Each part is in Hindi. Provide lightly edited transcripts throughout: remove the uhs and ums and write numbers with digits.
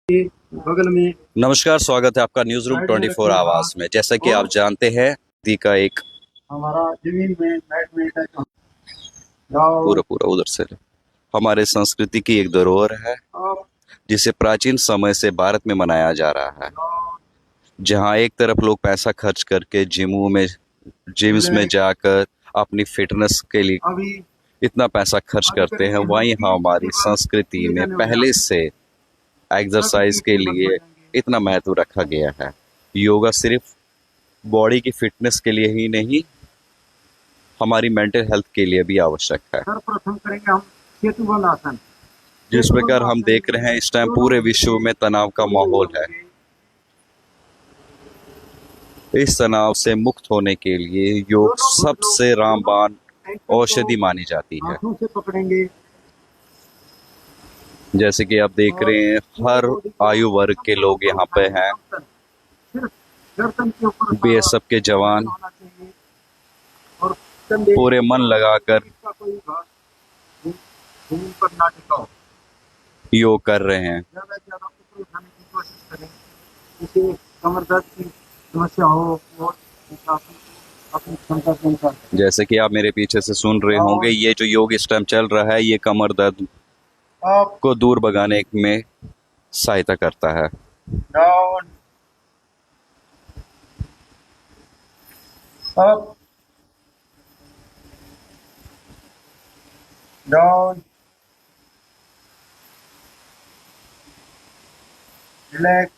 बगल में नमस्कार, स्वागत है आपका न्यूज रूम साइड में 24 रखिए आवाज हाथ। में। जैसा कि और आप जानते हैं, दी का एक हमारा जमीन में साइड में टच जाओ। पूरा पूरा उधर से हमारे संस्कृति की एक धरोहर है, अब जिसे प्राचीन समय से भारत में मनाया जा रहा है। जाओ। जहां एक तरफ लोग पैसा खर्च करके जिम्स में रिलैक्स। जाकर अपनी फिटनेस के लिए अभी इतना पैसा खर्च आगे करते हैं, करेंगे हम वहीं 30 डिग्री हमारी पर संस्कृति सीधे में जाने वाले पहले रास्ते से पर 30 एक्सरसाइज के डिग्री बंद हो लिए जाएंगे। इतना महत्व रखा गया है। योगा सिर्फ बॉडी की फिटनेस के लिए ही नहीं, हमारी मेंटल हेल्थ के लिए भी आवश्यक है। सर्वप्रथम करेंगे हम सेतुबंध आसन। जिस सेतुबंध प्रकार हम आसन देख में रहे हैं, इस टाइम दोनों पूरे विश्व घुटने में तनाव का सीधे माहौल है। होंगे। इस तनाव से मुक्त होने के लिए योग दोनों घुटनों सबसे दोनों रामबाण एंकल को औषधि मानी जाती है। हाथों से पकड़ेंगे जैसे कि आप देख और रहे हैं, पूरे हर बॉडी को आयु वर्ग के एकदम लोग ऊपर यहाँ पे उठाएंगे हैं। समतल। सिर्फ गर्दन के ऊपर सारा बीएसएफ के जवान वजन होना चाहिए और कंधे पूरे मन लगाकर शरीर का कोई भाग जमीन पर ना टिका हो। योग कर रहे हैं। ज्यादा से ज्यादा ऊपर उठाने की कोशिश करें। जिसे कमर दर्द की समस्या हो और अपनी क्षमता के अनुसार करें। जैसे कि आप मेरे पीछे से सुन रहे होंगे, और ये जो योग इस टाइम चल रहा है, ये कमर दर्द अप को दूर भगाने में सहायता करता है। Down up down relax.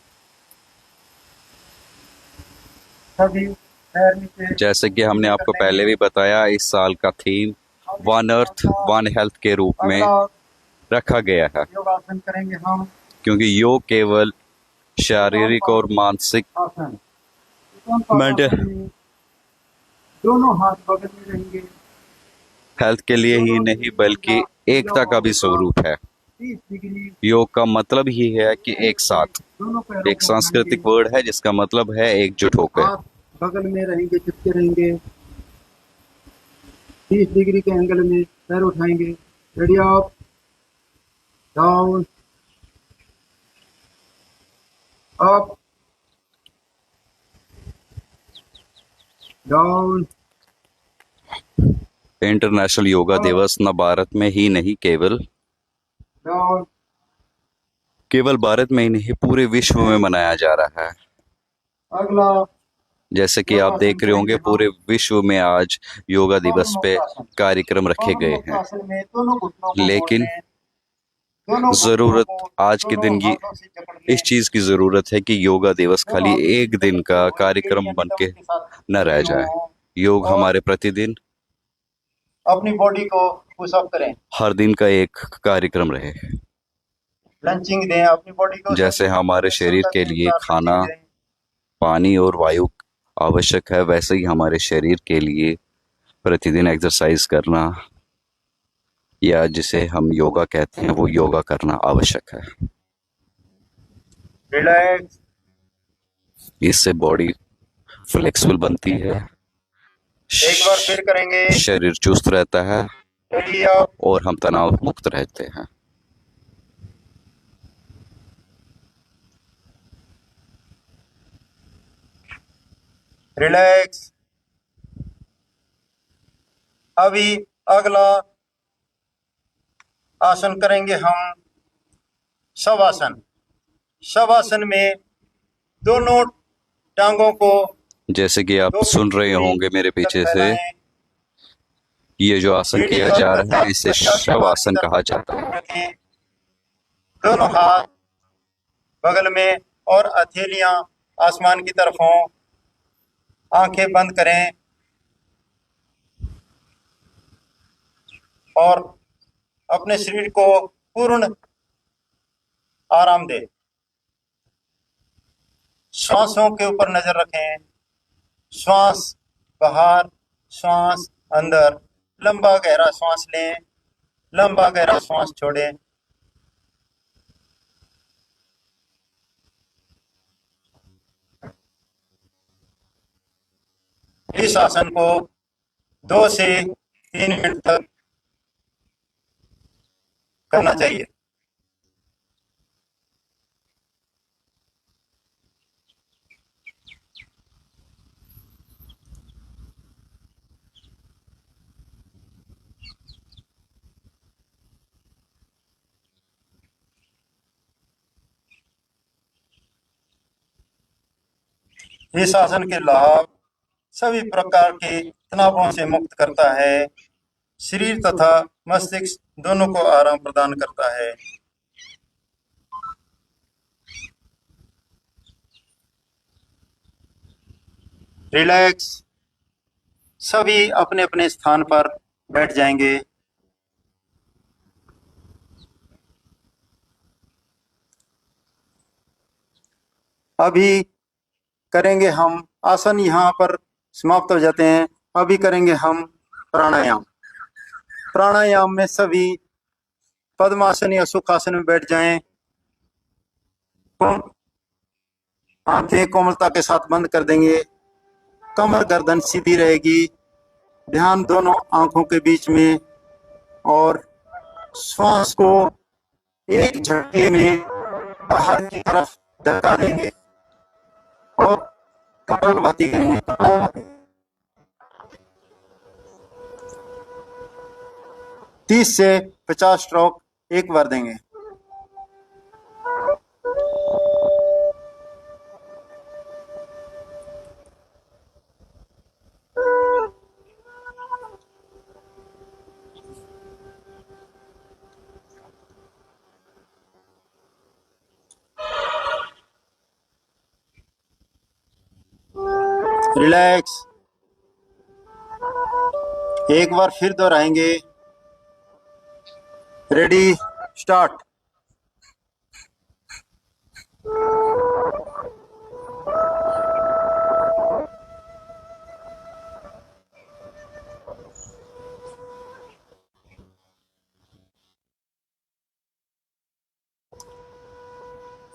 सभी पैर नीचे जैसे कि हमने कर आपको लेंगे। पहले भी बताया, इस साल का theme one earth one health के रूप में अगला रखा गया है, योगासन करेंगे हम। क्योंकि योग केवल शारीरिक और मानसिक आसन आसन मेंटल में दोनों हाथ बगल में रहेंगे। हेल्थ के लिए ही दोनों नहीं, डिग्री बल्कि सीधा एकता हुआ का भी होगा। स्वरूप है। 30 डिग्री योग का मतलब ही है कि एक साथ। दोनों पैरों एक को उठाएंगे। सांस्कृतिक वर्ड है जिसका मतलब है एकजुट होकर। हाथ बगल में रहेंगे, चिपके रहेंगे। 30 डिग्री के एंगल में पैर उठाएंगे। Ready up down up down international yoga दिवस न भारत में ही नहीं, डाउन। केवल भारत में ही नहीं, पूरे विश्व में मनाया जा रहा है। अगला जैसे कि आप योगासन देख रहे होंगे, करेंगे पूरे हम विश्व में आज योगा पवन दिवस पे मुक्तासन। कार्यक्रम रखे पवन गए हैं। मुक्तासन में दोनों घुटनों को मोड़ लेकिन लें। दोनों घुटनों जरूरत को आज के दोनों दिन की हाथों से जकड़ इस लें। चीज की जरूरत है कि योगा दिवस दोनों खाली हाथों से एक दिन जकड़ते का हुए कार्यक्रम यानी बन दम के के साथ न रह खड़े जाए। हों योग और हमारे प्रतिदिन अपनी बॉडी को पुशअप करें। हर दिन का एक कार्यक्रम रहे। लंचिंग दें अपनी बॉडी को जैसे सभी हमारे शरीर क्षमता के के लिए अनुसार खाना, लंचिंग दें। पानी और वायु आवश्यक है, वैसे ही हमारे शरीर के लिए प्रतिदिन एक्सरसाइज करना, या जिसे हम योगा कहते हैं, वो योगा करना आवश्यक है। रिलैक्स। इससे बॉडी फ्लेक्सिबल बनती है, एक बार फिर करेंगे। शरीर चुस्त रहता है रेडी अप और हम तनाव मुक्त रहते हैं। रिलैक्स। अभी अगला आसन करेंगे हम शवासन। शवासन में दोनों टांगों को जैसे कि आप दो सुन फीट रहे दूरी होंगे मेरे तक पीछे से, फैलाएं। ये जो आसन सीढ़ी किया पर जा रहा है, इसे 50 शव बार की आसन कहा तरफ जाता है। रखें। दोनों हाथ बगल में और हथेलियां आसमान की तरफ हों। आंखें बंद करें और अपने शरीर को पूर्ण आराम दें। श्वासों के ऊपर नजर रखें। श्वास बाहर, श्वास अंदर। लंबा गहरा श्वास लें, लंबा गहरा श्वास छोड़ें। इस आसन को 2 से 3 मिनट तक करना चाहिए। इस आसन के लाभ सभी प्रकार के तनावों से मुक्त करता है, शरीर तथा मस्तिष्क दोनों को आराम प्रदान करता है। रिलैक्स। सभी अपने अपने स्थान पर बैठ जाएंगे। अभी करेंगे हम आसन, यहाँ पर समाप्त हो जाते हैं। अभी करेंगे हम प्राणायाम। प्राणायाम में सभी पद्मासन या सुखासन में बैठ जाएं। आंखें कोमलता के साथ बंद कर देंगे। कमर गर्दन सीधी रहेगी। ध्यान दोनों आंखों के बीच में, और श्वास को एक झटके में बाहर की तरफ धक्का देंगे और कपालभाति करेंगे। 30 से 50 स्ट्रोक एक बार देंगे। रिलैक्स। एक बार फिर दोहराएंगे। Ready, start.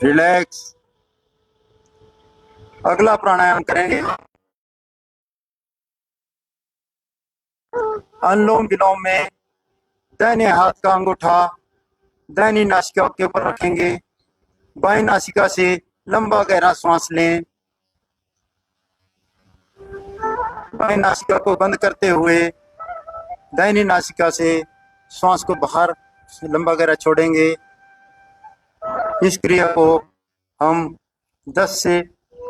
रिलैक्स। अगला प्राणायाम करेंगे अनुलोम विलोम में। दाहिने हाथ का अंगूठा दाहिनी नासिका के ऊपर रखेंगे। बाएं नासिका से लंबा गहरा सांस लें। बाएं नासिका को बंद करते हुए दाहिनी नासिका से सांस को बाहर लंबा गहरा छोड़ेंगे। इस क्रिया को हम 10 से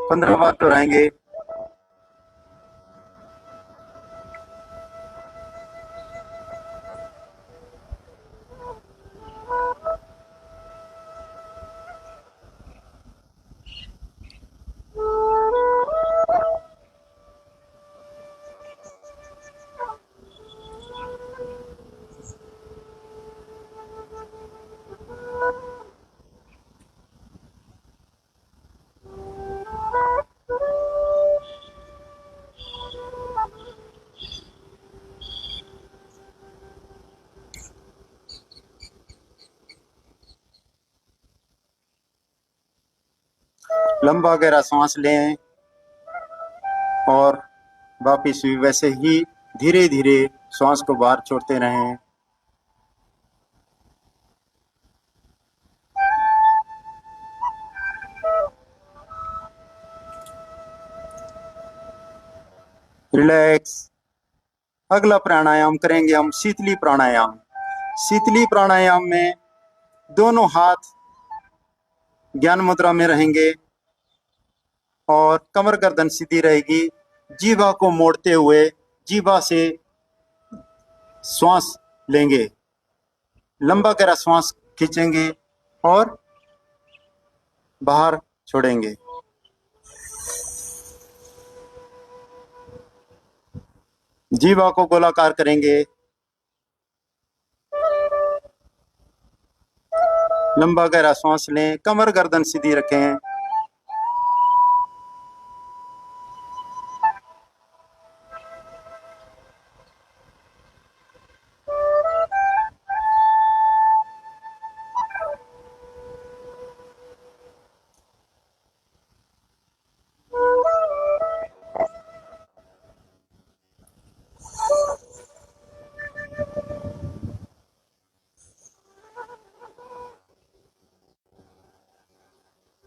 15 बार दोहराएंगे। लंबा गहरा सांस लें और वापिस भी वैसे ही धीरे धीरे सांस को बाहर छोड़ते रहें। रिलैक्स। अगला प्राणायाम करेंगे हम शीतली प्राणायाम। शीतली प्राणायाम में दोनों हाथ ज्ञान मुद्रा में रहेंगे और कमर गर्दन सीधी रहेगी। जीवा को मोड़ते हुए जीवा से श्वास लेंगे। लंबा गहरा श्वास खींचेंगे और बाहर छोड़ेंगे। जीवा को गोलाकार करेंगे। लंबा गहरा सांस लें। कमर गर्दन सीधी रखें।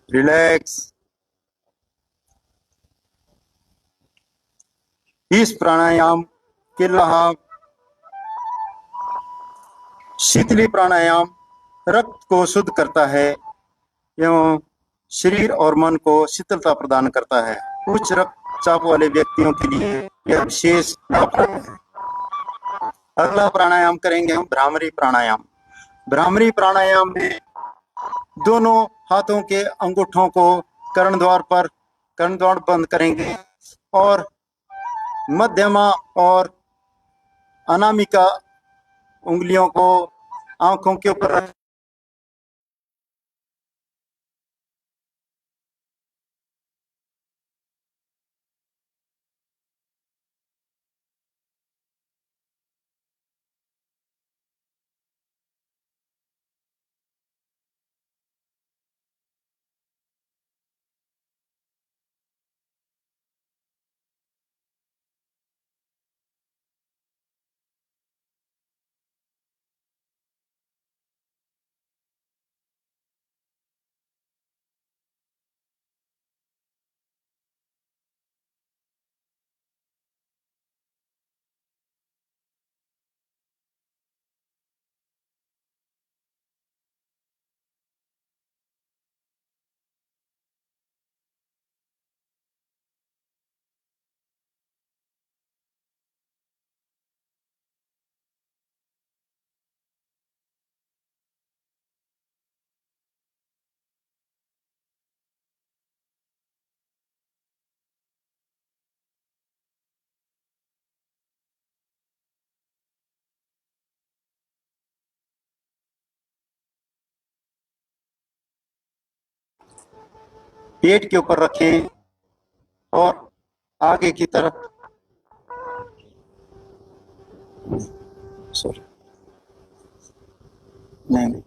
रिलैक्स। इस प्राणायाम के लाभ। शीतली प्राणायाम रक्त को शुद्ध करता है एवं शरीर और मन को शीतलता प्रदान करता है। उच्च रक्तचाप वाले व्यक्तियों के लिए यह विशेष लाभप्रद है। अगला प्राणायाम करेंगे हम भ्रामरी प्राणायाम। भ्रामरी प्राणायाम में दोनों हाथों के अंगूठों को कर्णद्वार बंद करेंगे और मध्यमा और अनामिका उंगलियों को आंखों के ऊपर रख पेट के ऊपर रखें और आगे की तरफ सॉरी नहीं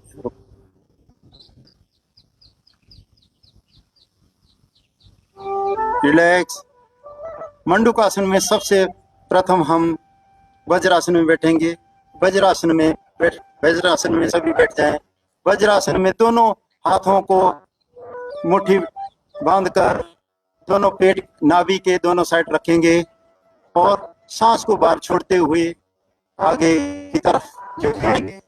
रिलैक्स। मंडूकासन में सबसे प्रथम हम वज्रासन में बैठेंगे। वज्रासन में सभी बैठ जाएं। वज्रासन में दोनों हाथों को मुट्ठी बांधकर दोनों पेट नाभि के दोनों साइड रखेंगे और सांस को बाहर छोड़ते हुए आगे की तरफ झुकेंगे।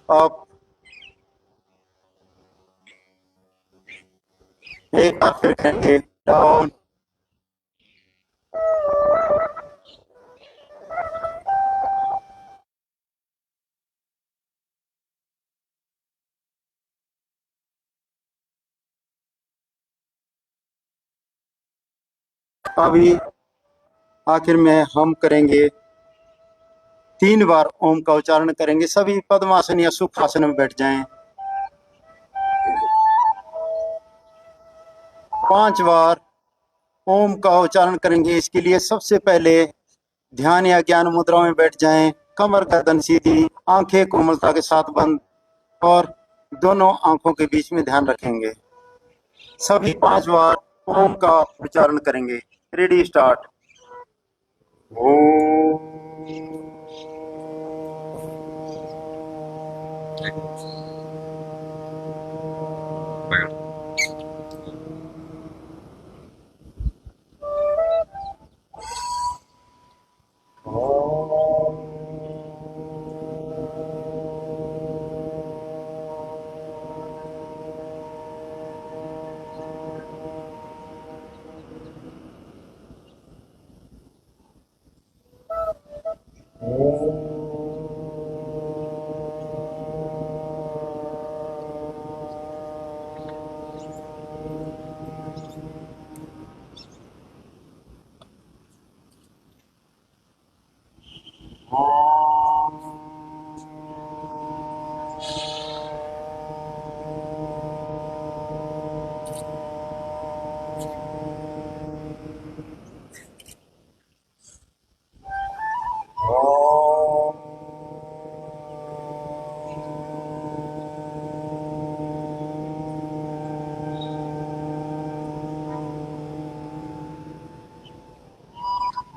अब एक बार फिर करेंगे डाउन। अभी आखिर में हम करेंगे 3 बार ओम का उच्चारण करेंगे। सभी पद्मासन या सुखासन में बैठ जाएं। 5 बार ओम का उच्चारण करेंगे। इसके लिए सबसे पहले ध्यान या ज्ञान मुद्रा में बैठ जाएं। कमर गर्दन सीधी, आंखें कोमलता के साथ बंद और दोनों आंखों के बीच में ध्यान रखेंगे। सभी 5 बार ओम का उच्चारण करेंगे। Ready start. ओम।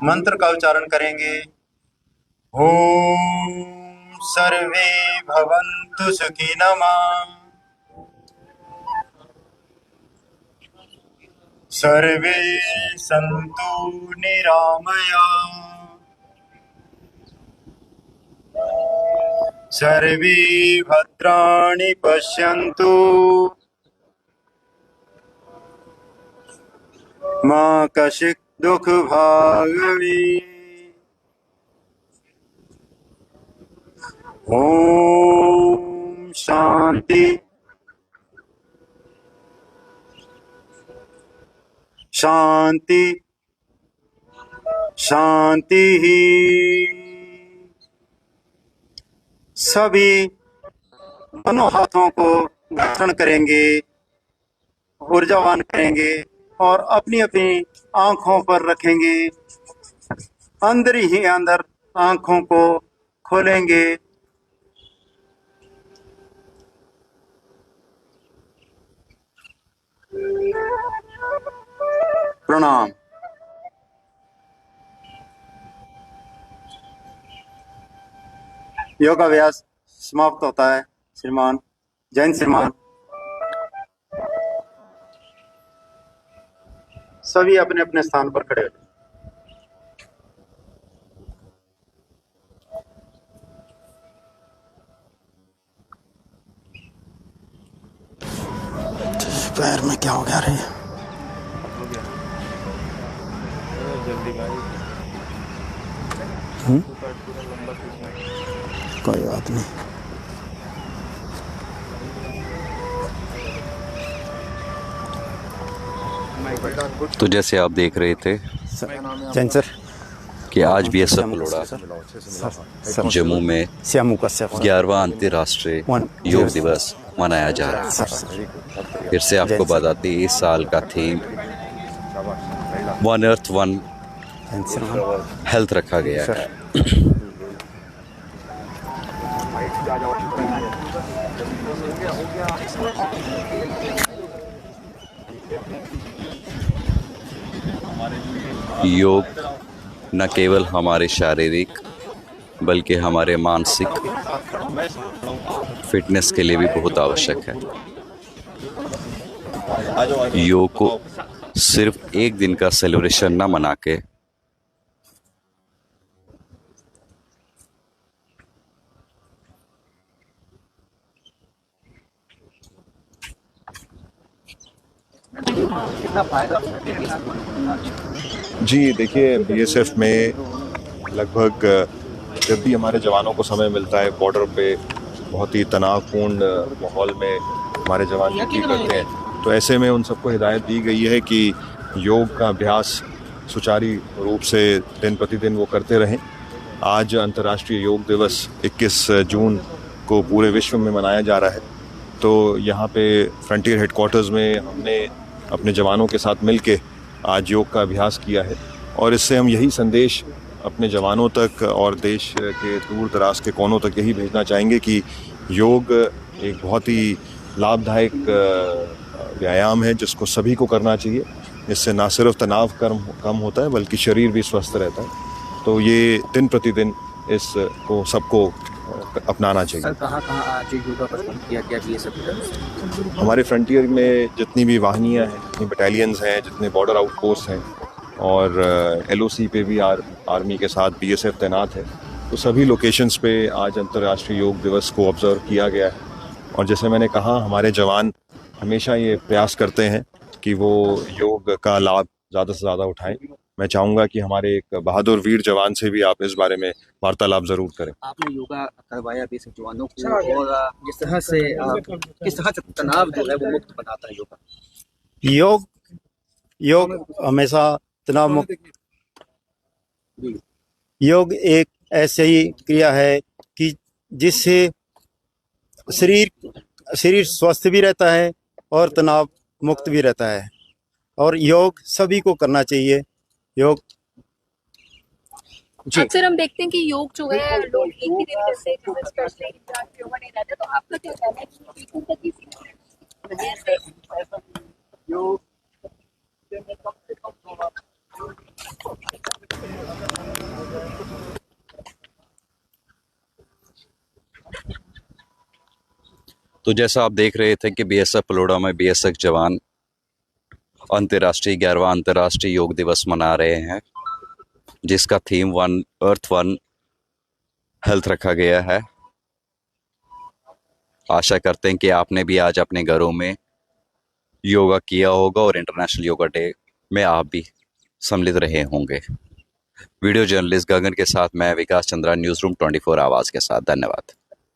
मंत्र का उच्चारण करेंगे। ओम सर्वे भवन्तु सुखिनः सर्वे सन्तु निरामया सर्वे भद्राणि पश्यन्तु मा कश्चित् दुःखभाग् भवेत्। ओम शांति शांति शांति ही। सभी दोनों हाथों को ग्रहण करेंगे, ऊर्जावान करेंगे और अपनी अपनी आंखों पर रखेंगे। अंदर ही अंदर आंखों को खोलेंगे। प्रणाम। योगाभ्यास समाप्त होता है। श्रीमान जैन श्रीमान सभी अपने अपने स्थान पर खड़े हो। पैर में क्या हो गया रे? कोई बात नहीं। तो जैसे आप देख रहे थे जैन सर कि आज BSF बलोड़ा जम्मू में 11वां अंतर्राष्ट्रीय योग दिवस मनाया जा रहा है। फिर से आपको बताते हैं इस साल का theme one earth one health रखा गया है। योग न केवल हमारे शारीरिक बल्कि हमारे मानसिक फिटनेस के लिए भी बहुत आवश्यक है। योग को सिर्फ एक दिन का सेलिब्रेशन न मना के जी देखिए, BSF में लगभग जब भी हमारे जवानों को समय मिलता है, बॉर्डर पे बहुत ही तनावपूर्ण माहौल में हमारे जवान ड्यूटी करते हैं, तो ऐसे में उन सबको हिदायत दी गई है कि योग का अभ्यास सुचारू रूप से दिन प्रतिदिन वो करते रहें। आज अंतर्राष्ट्रीय योग दिवस 21 जून को पूरे विश्व में मनाया जा रहा है। तो यहाँ पे फ्रंटियर हेडक्वार्टर्स में हमने अपने जवानों के साथ मिलके आज योग का अभ्यास किया है और इससे हम यही संदेश अपने जवानों तक और देश के दूर दराज के कोनों तक यही भेजना चाहेंगे कि योग एक बहुत ही लाभदायक व्यायाम है जिसको सभी को करना चाहिए। इससे ना सिर्फ तनाव कम होता है बल्कि शरीर भी स्वस्थ रहता है। तो ये दिन प्रतिदिन इसको सबको अपनाना चाहिए। सर कहाँ आज योगा प्रदर्शन किया गया BSF? हमारे फ्रंटियर में जितनी भी वाहिनियाँ हैं, जितनी बटालियंस हैं, जितने बॉर्डर आउटपोस्ट हैं और LOC पे भी आर्मी के साथ BSF तैनात है, तो सभी लोकेशंस पे आज अंतर्राष्ट्रीय योग दिवस को ऑब्जर्व किया गया है। और जैसे मैंने कहा, हमारे जवान हमेशा ये प्रयास करते हैं कि वो योग का लाभ ज़्यादा से ज़्यादा उठाएं। मैं चाहूँगा कि हमारे एक बहादुर वीर जवान से भी आप इस बारे में वार्तालाप ज़रूर करें। आपने योगा करवाया BSF जवानों को और किस तरह से तनाव जो है वो मुक्त बनाता है योगा? योग हमेशा तनाव मुक्त। योग एक ऐसी ही क्रिया है कि जिससे शरीर स्वस्थ भी रहता है और तनाव मुक्त भी रहता है और योग सभी को करना चाहिए। योग अक्सर हम देखते हैं कि योग जो है लोग एक ही दिन करते हैं, स्पेशली योगा नहीं रहता, तो आपका क्या कहना है कि एक दिन तक ही योग तो जैसा आप देख रहे थे कि बीएसएफ पलोड़ा में बीएसएफ जवान अंतर्राष्ट्रीय 11वां अंतर्राष्ट्रीय योग दिवस मना रहे हैं, जिसका theme one earth one health रखा गया है। आशा करते हैं कि आपने भी आज अपने घरों में योगा किया होगा और इंटरनेशनल योगा डे में आप भी सम्मिलित रहे होंगे। वीडियो जर्नलिस्ट गगन के साथ मैं विकास चंद्रा, न्यूज़ रूम 24 आवाज़ के साथ। धन्यवाद।